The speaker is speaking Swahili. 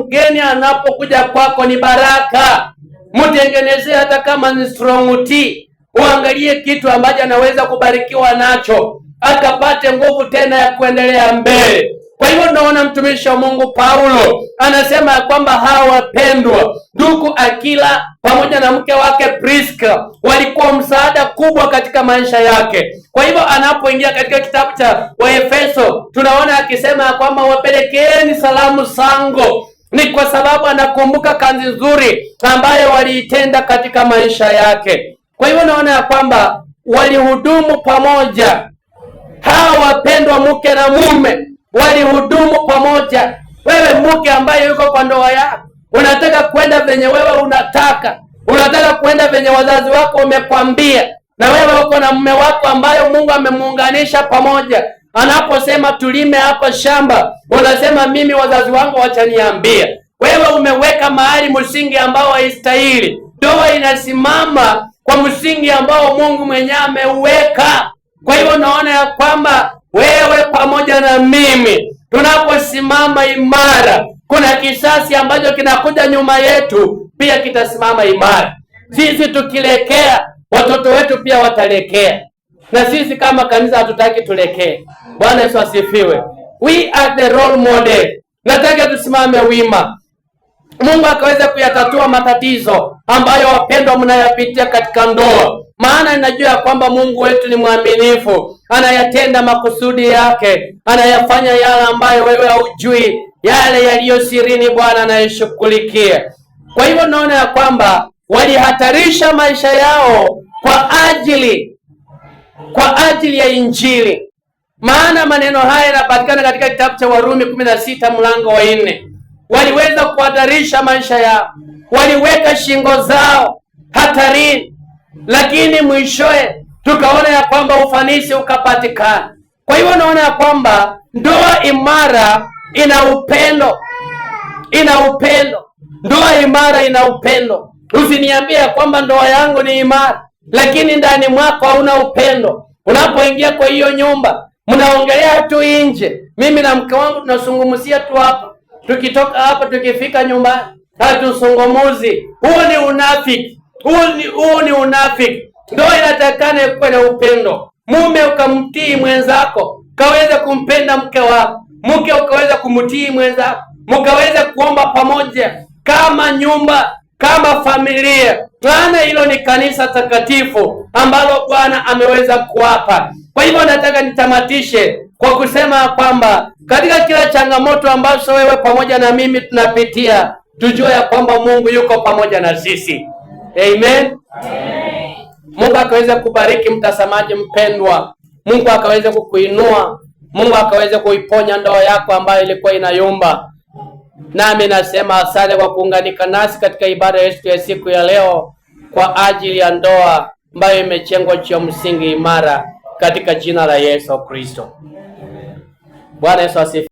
mgeni anapokuja kwako ni baraka. Mtengenezee hata kama ni strong tea. Uangalie kitu ambacho anaweza kubarikiwa nacho, akapate nguvu tena ya kuendelea mbele. Kwa hivyo tunaona mtumishi wa Mungu Paulo anasema kwamba hawa wapendwa, ndugu Akila pamoja na mke wake Priska walikuwa msaada kubwa katika maisha yake. Kwa hivyo anapoingia katika kitabu cha Waefeso, tunaona akisema kwamba wapelekeeni salamu zangu. Ni kwa sababu anakumbuka kazi nzuri ambayo waliitenda katika maisha yake. Kwa hivyo naona ya kwamba walihudumu pamoja. Hawa wapendwa, mke na mume walihudumu pamoja. Wewe mke ambaye yuko kwa ndoa yako, unataka kwenda venye wewe unataka kwenda venye wazazi wako wamekwambia, na wewe uko na mume wako ambayo Mungu amemuunganisha pamoja. Anaposema tulime hapa shamba, unasema mimi wazazi wangu wachaniambia. Wewe umeweka mahali msingi ambao haistahili. Ndoa inasimama kwa msingi ambao Mungu mwenyewe ameuweka. Kwa hivyo naona ya kwamba wewe pamoja na mimi tunaposimama imara, kuna kisasi ambacho kinakuja nyuma yetu pia kitasimama imara. Sisi tukilekea, watoto wetu pia watalekea, na sisi kama kanisa hatutaki tulekee. Bwana Yesu asifiwe. We are the role model. Nataka tusimame wima, Mungu akaweza kuyatatua matatizo ambayo wapendwa mnayapitia katika ndoa. Maana ninajua kwamba Mungu wetu ni mwaminifu, anayatenda makusudi yake, anayafanya yale ambayo wewe haujui, yale yaliyo sirini Bwana anayeshughulikia. Kwa hivyo naona ya kwamba walihatarisha maisha yao kwa ajili ya Injili. Maana maneno haya yanapatikana katika kitabu cha Warumi 16 mlango wa 4. Waliweza kuhatarisha maisha yao, waliweka shingo zao hatarini, lakini mwishowe tukaona ya kwamba ufanisi ukapatikana. Kwa hivyo naona ya kwamba ndoa imara ina upendo, ndoa imara ina upendo. Usiniambie kwamba ndoa yangu ni imara lakini ndani mwako hauna upendo. Unapoingia kwa hiyo nyumba, mnaongelea tu nje. Mimi na mke wangu tunazungumzia tu hapa, tukitoka hapa tukifika nyumbani hatuzungumuzi. Huo ni unafiki. Huo ni unafiki. Ndoa inatakana kuwa na upendo. Mume ukamtii mwenzako, kaweza kumpenda mke wako, mke ukaweza kumtii mwenzako, mkaweza kuomba pamoja kama nyumba, kama familia. Maana hilo ni kanisa takatifu ambalo Bwana ameweza kuwapa. Kwa hivyo nataka nitamatishe kwa kusema kwamba katika kila changamoto ambazo wewe pamoja na mimi tunapitia, tujue ya kwamba Mungu yuko pamoja na sisi. Amen. Mungu akaweza kubariki mtazamaji mpendwa. Mungu akaweza kukuinua. Mungu akaweza kuiponya ndoa yako ambayo ilikuwa inayumba. Nami nasema asante kwa kuunganika nasi katika ibada yetu ya siku ya leo kwa ajili ya ndoa ambayo imejengwa juu ya msingi imara katika jina la Yesu Kristo. Bwana Yesu asifiwe.